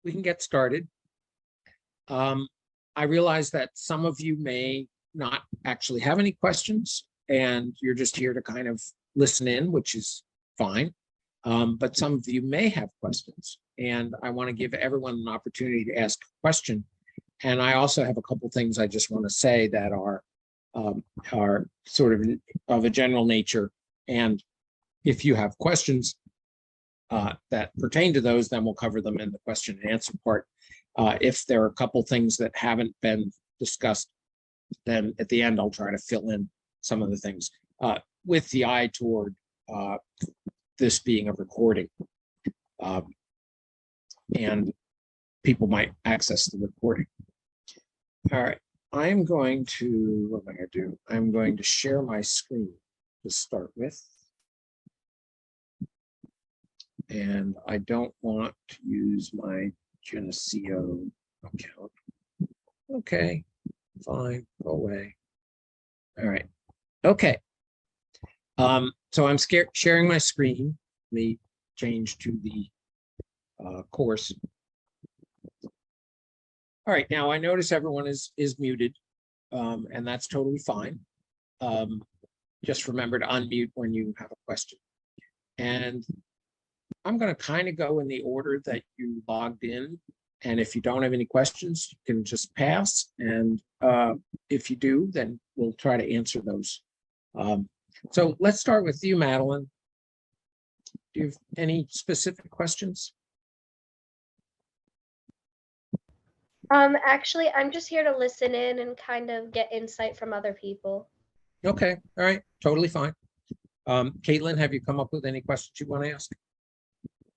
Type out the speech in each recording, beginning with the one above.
we can get started. I realize that some of you may not actually have any questions and you're just here to kind of listen in, which is fine. But some of you may have questions, and I want to give everyone an opportunity to ask a question. And I also have a couple things I just want to say that are sort of a general nature. And if you have questions that pertain to those, then we'll cover them in the question and answer part. If there are a couple things that haven't been discussed, then at the end, I'll try to fill in some of the things with the eye toward this being a recording. And people might access the recording. All right, I'm going to, what am I going to do? I'm going to share my screen to start with. And I don't want to use my Geneseo account. Okay, fine, go away. All right, okay. So I'm sharing my screen. Let me change to the course. All right, now I notice everyone is muted, and that's totally fine. Just remember to unmute when you have a question. And I'm going to kind of go in the order that you logged in. And if you don't have any questions, you can just pass. And if you do, then we'll try to answer those. So let's start with you, Madeline. Do you have any specific questions? Actually, I'm just here to listen in and kind of get insight from other people. Okay, all right, totally fine. Caitlin, have you come up with any questions you want to ask?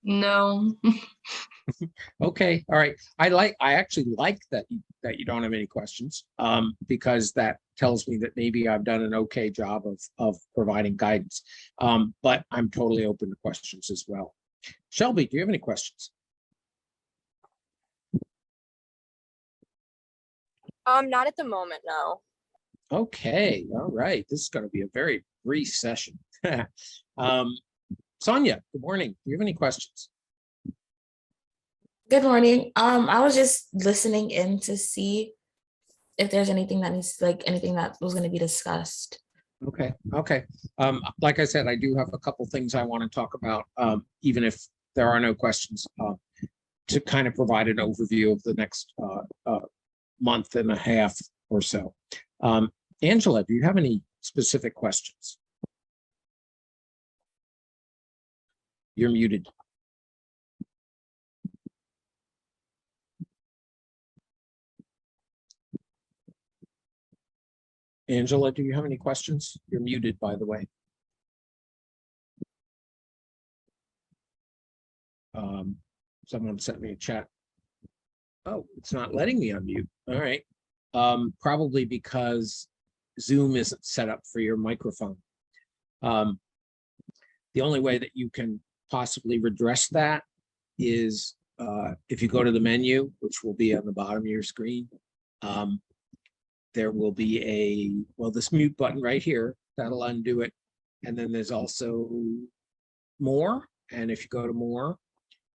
No. Okay, all right. I actually like that you don't have any questions, because that tells me that maybe I've done an okay job of providing guidance. But I'm totally open to questions as well. Shelby, do you have any questions? Not at the moment, no. Okay, all right. This is going to be a very brief session. Sonia, good morning. Do you have any questions? Good morning. I was just listening in to see if there's anything that needs, like anything that was going to be discussed. Okay. Like I said, I do have a couple things I want to talk about, even if there are no questions, to kind of provide an overview of the next month and a half or so. Angela, do you have any specific questions? You're muted. Angela, do you have any questions? You're muted, by the way. Someone sent me a chat. Oh, it's not letting me unmute. All right. Probably because Zoom isn't set up for your microphone. The only way that you can possibly redress that is if you go to the menu, which will be on the bottom of your screen. There will be this mute button right here. That'll undo it. And then there's also more. And if you go to more,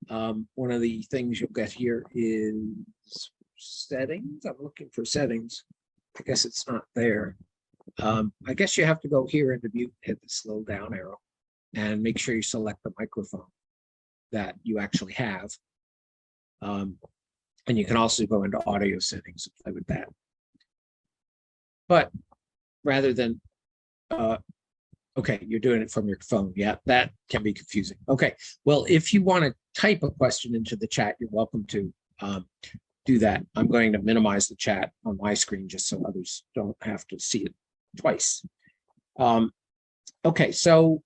one of the things you'll get here is settings. I'm looking for settings. I guess it's not there. I guess you have to go here into mute, hit the slow down arrow, and make sure you select the microphone that you actually have. And you can also go into audio settings and play with that. But rather than, okay, you're doing it from your phone. Yeah, that can be confusing. Okay, well, if you want to type a question into the chat, you're welcome to do that. I'm going to minimize the chat on my screen just so others don't have to see it twice. Okay, so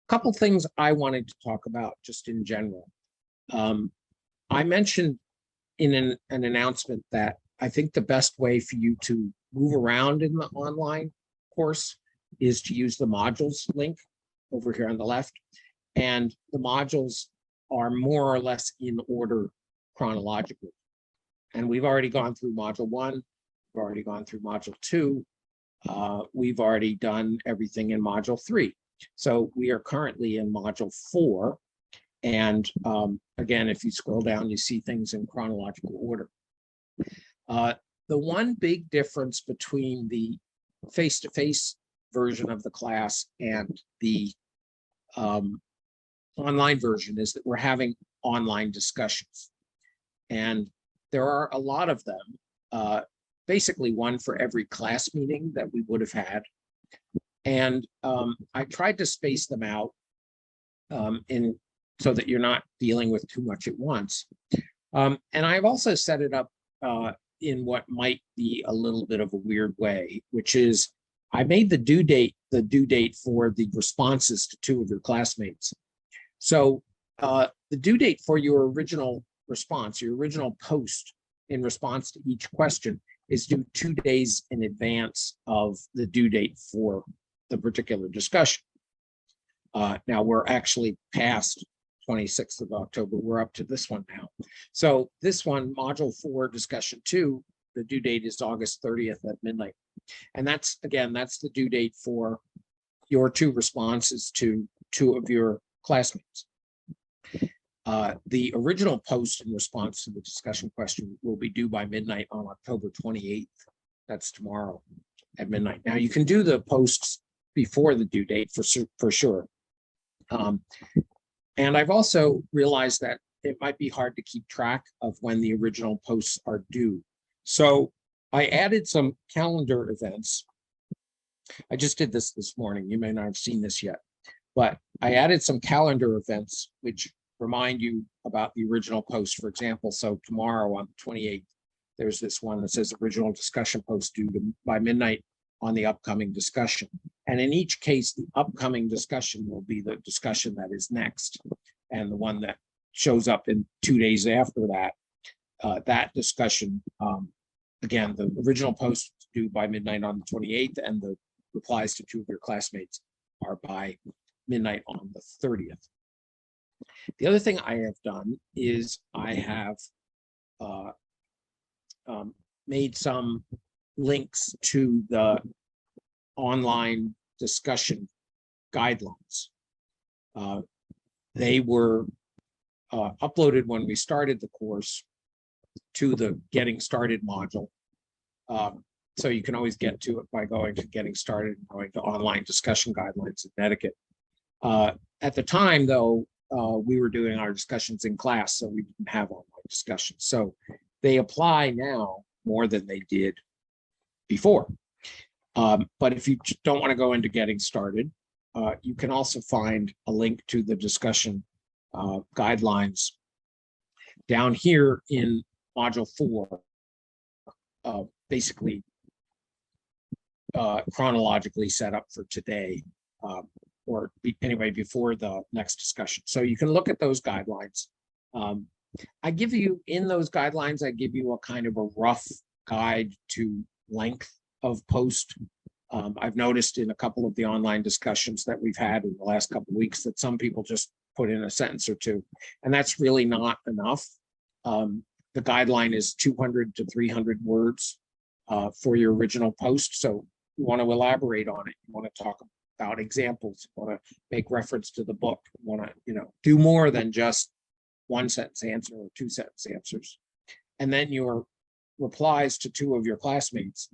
a couple things I wanted to talk about just in general. I mentioned in an announcement that I think the best way for you to move around in the online course is to use the modules link over here on the left. And the modules are more or less in order chronologically. And we've already gone through module 1, we've already gone through module 2, we've already done everything in module 3. So we are currently in module 4. And again, if you scroll down, you see things in chronological order. The one big difference between the face-to-face version of the class and the online version is that we're having online discussions. And there are a lot of them, basically one for every class meeting that we would have had. And I tried to space them out so that you're not dealing with too much at once. And I've also set it up in what might be a little bit of a weird way, which is I made the due date for the responses to two of your classmates. So the due date for your original response, your original post in response to each question is due 2 days in advance of the due date for the particular discussion. Now we're actually past 26th of October. We're up to this one now. So this one, module 4, discussion 2, the due date is August 30th at midnight. And that's, again, that's the due date for your two responses to two of your classmates. The original post in response to the discussion question will be due by midnight on October 28th. That's tomorrow at midnight. Now you can do the posts before the due date for sure. And I've also realized that it might be hard to keep track of when the original posts are due. So I added some calendar events. I just did this morning. You may not have seen this yet, but I added some calendar events which remind you about the original post. For example, so tomorrow on the 28th, there's this one that says original discussion post due by midnight on the upcoming discussion. And in each case, the upcoming discussion will be the discussion that is next. And the one that shows up in 2 days after that, that discussion, again, the original post due by midnight on the 28th, and the replies to two of your classmates are by midnight on the 30th. The other thing I have done is I have made some links to the online discussion guidelines. They were uploaded when we started the course to the Getting Started module. So you can always get to it by going to Getting Started and going to Online Discussion Guidelines in Etiquette. At the time, though, we were doing our discussions in class, so we didn't have online discussions. So they apply now more than they did before. But if you don't want to go into Getting Started, you can also find a link to the discussion guidelines down here in module 4, basically chronologically set up for today, or anyway, before the next discussion. So you can look at those guidelines. I give you, in those guidelines, I give you a kind of a rough guide to length of post. I've noticed in a couple of the online discussions that we've had in the last couple of weeks that some people just put in a sentence or two, and that's really not enough. The guideline is 200 to 300 words for your original post. So you want to elaborate on it. You want to talk about examples. You want to make reference to the book. You want to, do more than just one sentence answer or 2 sentence answers. And then your replies to two of your classmates,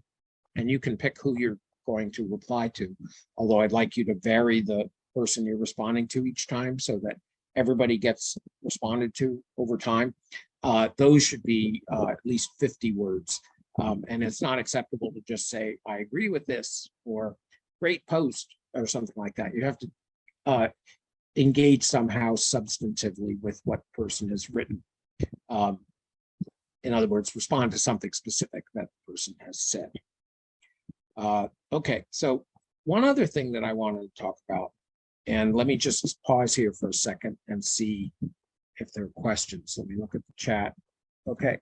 and you can pick who you're going to reply to. Although I'd like you to vary the person you're responding to each time so that everybody gets responded to over time. Those should be at least 50 words. And it's not acceptable to just say, I agree with this, or great post, or something like that. You have to engage somehow substantively with what person has written. In other words, respond to something specific that the person has said. Okay, so one other thing that I wanted to talk about, and let me just pause here for a second and see if there are questions. Let me look at the chat. Okay.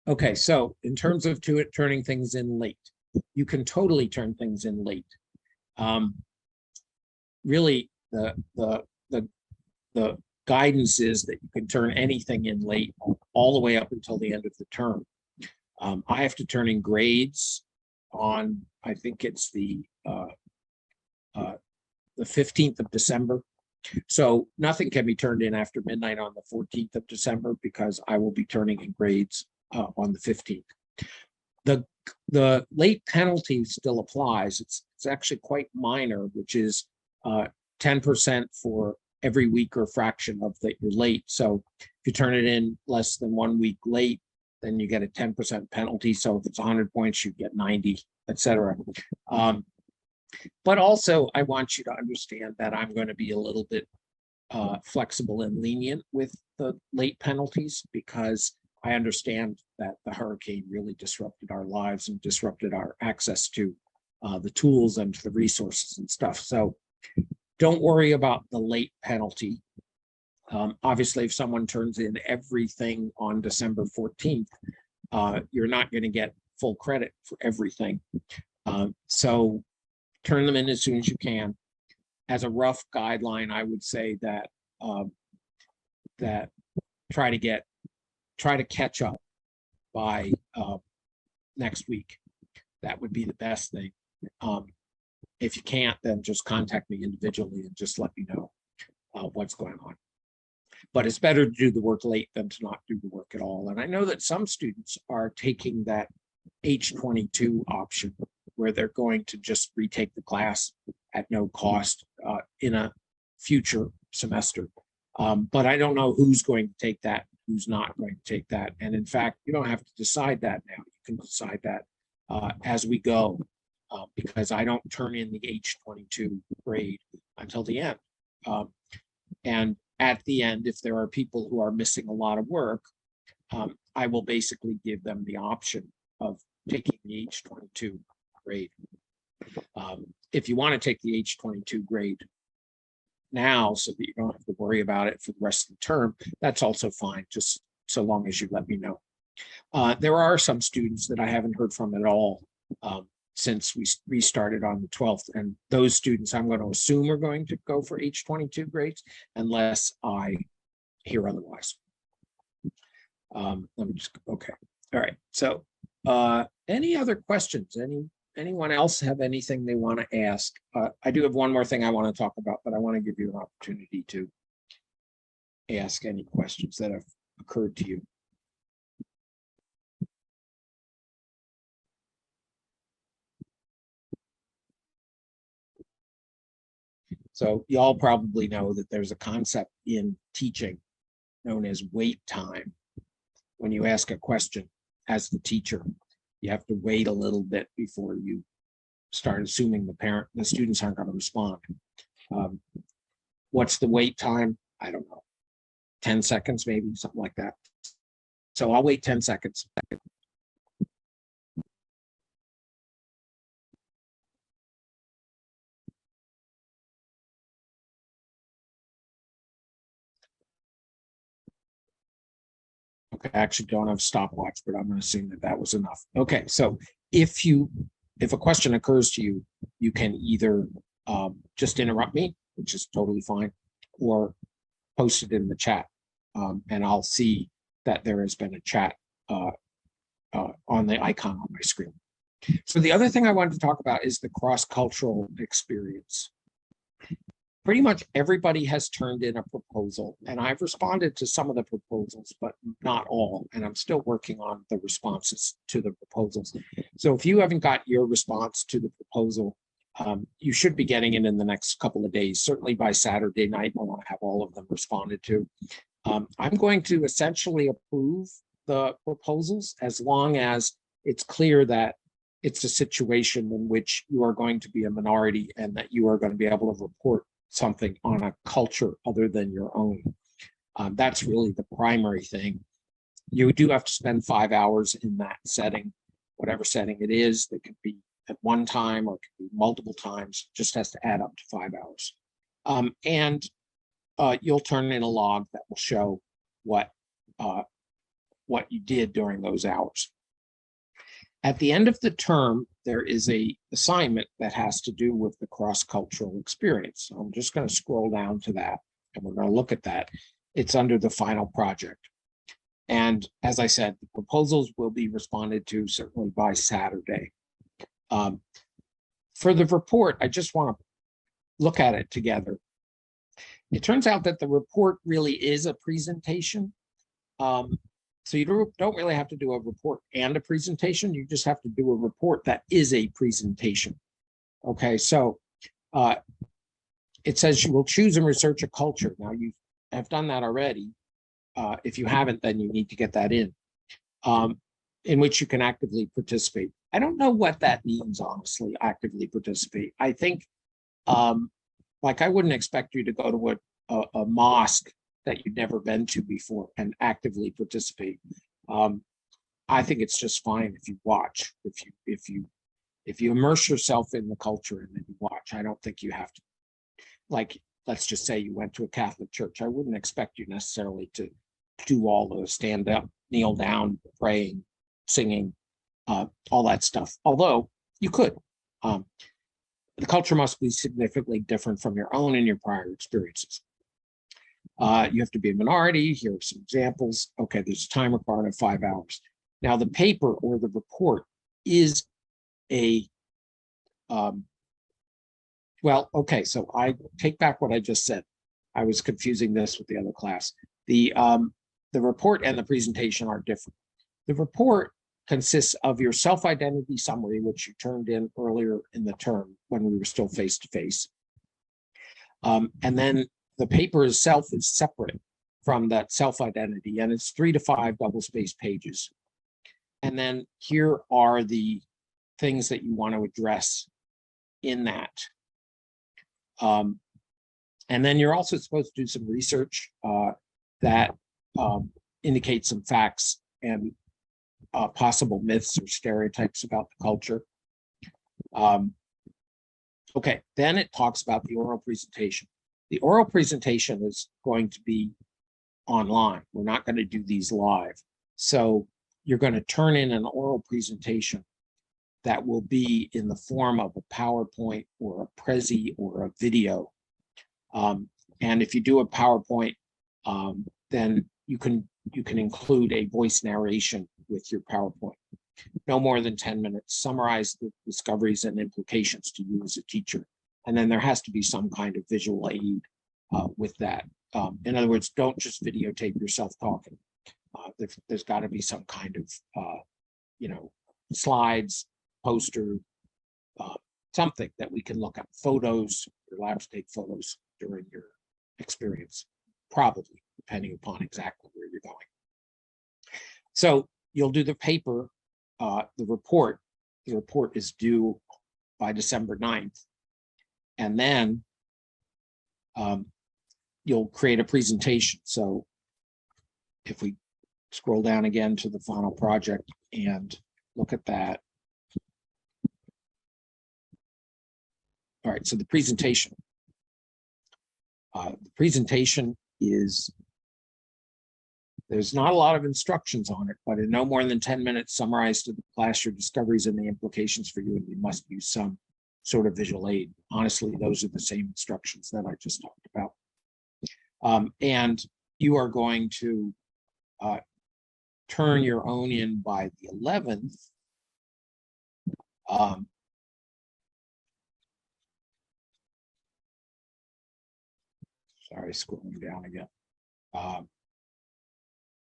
Okay, so in terms of turning things in late, you can totally turn things in late. Really, the guidance is that you can turn anything in late all the way up until the end of the term. I have to turn in grades on, I think it's the 15th of December. So nothing can be turned in after midnight on the 14th of December because I will be turning in grades on the 15th. The late penalty still applies. It's actually quite minor, which is 10% for every week or fraction of that you're late. So if you turn it in less than 1 week late, then you get a 10% penalty. So if it's 100 points, you get 90, etc. But also, I want you to understand that I'm going to be a little bit flexible and lenient with the late penalties because I understand that the hurricane really disrupted our lives and disrupted our access to the tools and to the resources and stuff. So don't worry about the late penalty. Obviously, if someone turns in everything on December 14th, you're not going to get full credit for everything. So turn them in as soon as you can. As a rough guideline, I would say that that try to catch up by next week. That would be the best thing. If you can't, then just contact me individually and just let me know what's going on. But it's better to do the work late than to not do the work at all. And I know that some students are taking that H22 option where they're going to just retake the class at no cost in a future semester. But I don't know who's going to take that, who's not going to take that. And in fact, you don't have to decide that now. You can decide that as we go, because I don't turn in the H22 grade until the end. And at the end, if there are people who are missing a lot of work, I will basically give them the option of taking the H22 grade. If you want to take the H22 grade now so that you don't have to worry about it for the rest of the term, that's also fine, just so long as you let me know. There are some students that I haven't heard from at all since we restarted on the 12th, and those students I'm going to assume are going to go for H22 grades unless I hear otherwise. Let me just, okay. All right. So any other questions? Anyone else have anything they want to ask? I do have one more thing I want to talk about, but I want to give you an opportunity to ask any questions that have occurred to you. So y'all probably know that there's a concept in teaching known as wait time. When you ask a question as the teacher, you have to wait a little bit before you start assuming the students aren't going to respond. What's the wait time? I don't know, 10 seconds, maybe something like that. So I'll wait 10 seconds. Okay, I actually don't have a stopwatch, but I'm going to assume that that was enough. Okay, so if a question occurs to you, you can either just interrupt me, which is totally fine, or post it in the chat, and I'll see that there has been a chat on the icon on my screen. So the other thing I wanted to talk about is the cross-cultural experience. Pretty much everybody has turned in a proposal, and I've responded to some of the proposals, but not all. And I'm still working on the responses to the proposals. So if you haven't got your response to the proposal, you should be getting it in the next couple of days. Certainly by Saturday night, I want to have all of them responded to. I'm going to essentially approve the proposals as long as it's clear that it's a situation in which you are going to be a minority and that you are going to be able to report something on a culture other than your own. That's really the primary thing. You do have to spend 5 hours in that setting, whatever setting it is. That could be at one time or it could be multiple times, just has to add up to 5 hours. And you'll turn in a log that will show what you did during those hours. At the end of the term, there is an assignment that has to do with the cross-cultural experience. So I'm just going to scroll down to that, and we're going to look at that. It's under the final project. And as I said, the proposals will be responded to certainly by Saturday. For the report, I just want to look at it together. It turns out that the report really is a presentation. So you don't really have to do a report and a presentation. You just have to do a report that is a presentation. Okay, so it says you will choose and research a culture. Now you have done that already. If you haven't, then you need to get that in which you can actively participate. I don't know what that means, honestly, actively participate. I think, like I wouldn't expect you to go to a mosque that you've never been to before and actively participate. I think it's just fine if you watch, if you immerse yourself in the culture and then you watch. I don't think you have to, like, let's just say you went to a Catholic church. I wouldn't expect you necessarily to do all the stand up, kneel down, praying, singing, all that stuff. Although you could. The culture must be significantly different from your own and your prior experiences. You have to be a minority. Here are some examples. Okay, there's a time requirement of 5 hours. Now, the paper or the report is a, well, okay, so I take back what I just said. I was confusing this with the other class. The report and the presentation are different. The report consists of your self-identity summary, which you turned in earlier in the term when we were still face-to-face. And then the paper itself is separate from that self-identity, and it's 3 to 5 double-spaced pages. And then here are the things that you want to address in that. And then you're also supposed to do some research that indicates some facts and possible myths or stereotypes about the culture. Okay, then it talks about the oral presentation. The oral presentation is going to be online. We're not going to do these live. So you're going to turn in an oral presentation that will be in the form of a PowerPoint or a Prezi or a video. And if you do a PowerPoint, then you can include a voice narration with your PowerPoint. No more than 10 minutes. Summarize the discoveries and implications to you as a teacher. And then there has to be some kind of visual aid with that. In other words, don't just videotape yourself talking. There's got to be some kind of, slides, poster, something that we can look at. Photos, you're allowed to take photos during your experience, probably, depending upon exactly where you're going. So you'll do the paper, the report. The report is due by December 9th. And then you'll create a presentation. So if we scroll down again to the final project and look at that. All right, so the presentation. The presentation is, there's not a lot of instructions on it, but in no more than 10 minutes, summarize to the class your discoveries and the implications for you, and you must use some sort of visual aid. Honestly, those are the same instructions that I just talked about. And you are going to turn your own in by the 11th. Sorry, scrolling down again.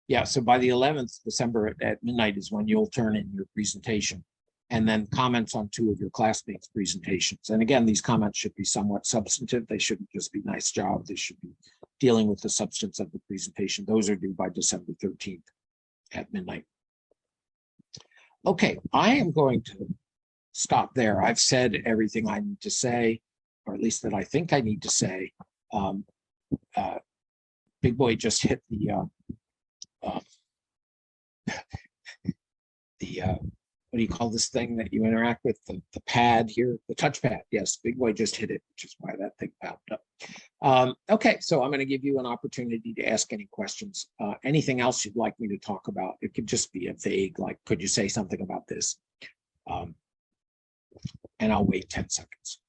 Yeah, so by the 11th December at midnight is when you'll turn in your presentation, and then comments on 2 of your classmates' presentations. And again, these comments should be somewhat substantive. They shouldn't just be nice job. They should be dealing with the substance of the presentation. Those are due by December 13th at midnight. Okay, I am going to stop there. I've said everything I need to say, or at least that I think I need to say. Big Boy just hit the what do you call this thing that you interact with, the pad here, the touchpad. Yes, Big Boy just hit it, which is why that thing popped up. Okay, so I'm going to give you an opportunity to ask any questions. Anything else you'd like me to talk about? It could just be a vague, like, could you say something about this? And I'll wait 10 seconds.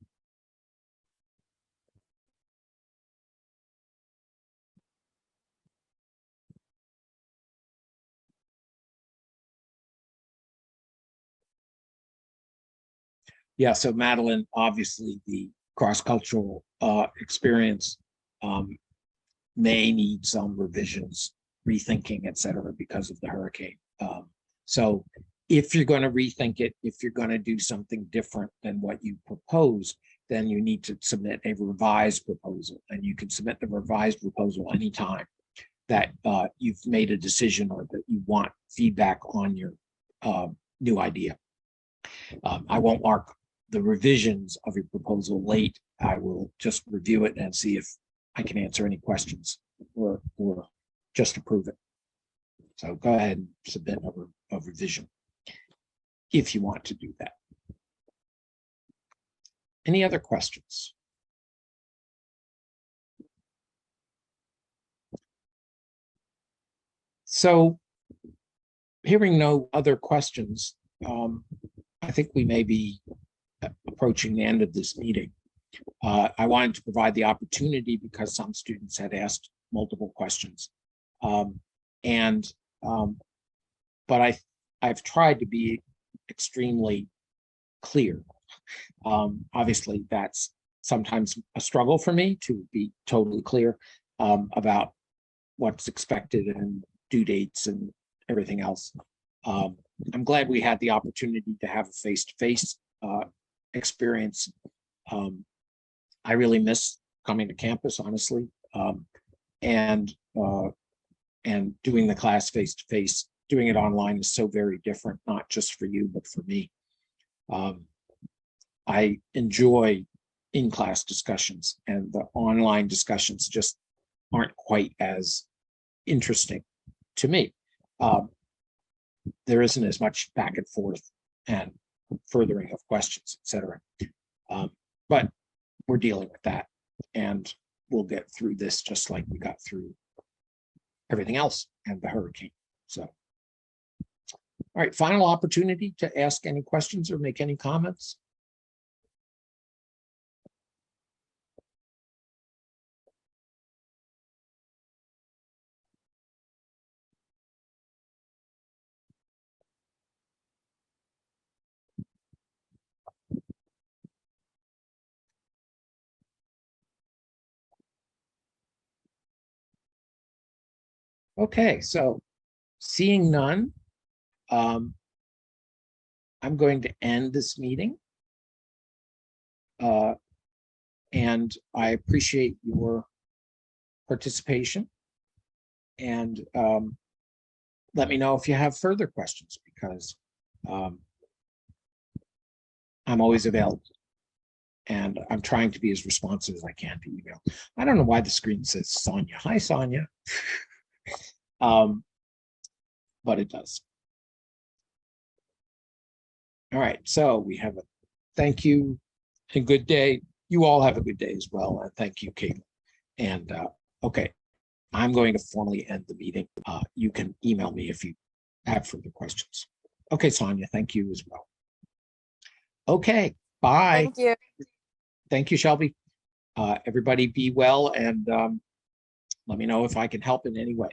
Yeah, so Madeline, obviously the cross-cultural experience may need some revisions, rethinking, et cetera, because of the hurricane. So if you're going to rethink it, if you're going to do something different than what you proposed, then you need to submit a revised proposal, and you can submit the revised proposal anytime that you've made a decision or that you want feedback on your new idea. I won't mark the revisions of your proposal late. I will just review it and see if I can answer any questions or just approve it. So go ahead and submit a revision if you want to do that. Any other questions? So hearing no other questions, I think we may be approaching the end of this meeting. I wanted to provide the opportunity because some students had asked multiple questions. But I've tried to be extremely clear. Obviously, that's sometimes a struggle for me to be totally clear about what's expected and due dates and everything else. I'm glad we had the opportunity to have a face-to-face experience. I really miss coming to campus, honestly, and doing the class face-to-face. Doing it online is so very different, not just for you, but for me. I enjoy in-class discussions, and the online discussions just aren't quite as interesting to me. There isn't as much back and forth and furthering of questions, etc. But we're dealing with that, and we'll get through this just like we got through everything else and the hurricane. So, all right, final opportunity to ask any questions or make any comments. Okay, so seeing none, I'm going to end this meeting. And I appreciate your participation. And let me know if you have further questions, because I'm always available. And I'm trying to be as responsive as I can to email. I don't know why the screen says Sonia. Hi, Sonia. But it does. All right, so we have a thank you and good day. You all have a good day as well. And thank you, Caitlin. And okay, I'm going to formally end the meeting. You can email me if you have further questions. Okay, Sonia, thank you as well. Okay, bye. Thank you. Thank you, Shelby. Everybody be well, and let me know if I can help in any way.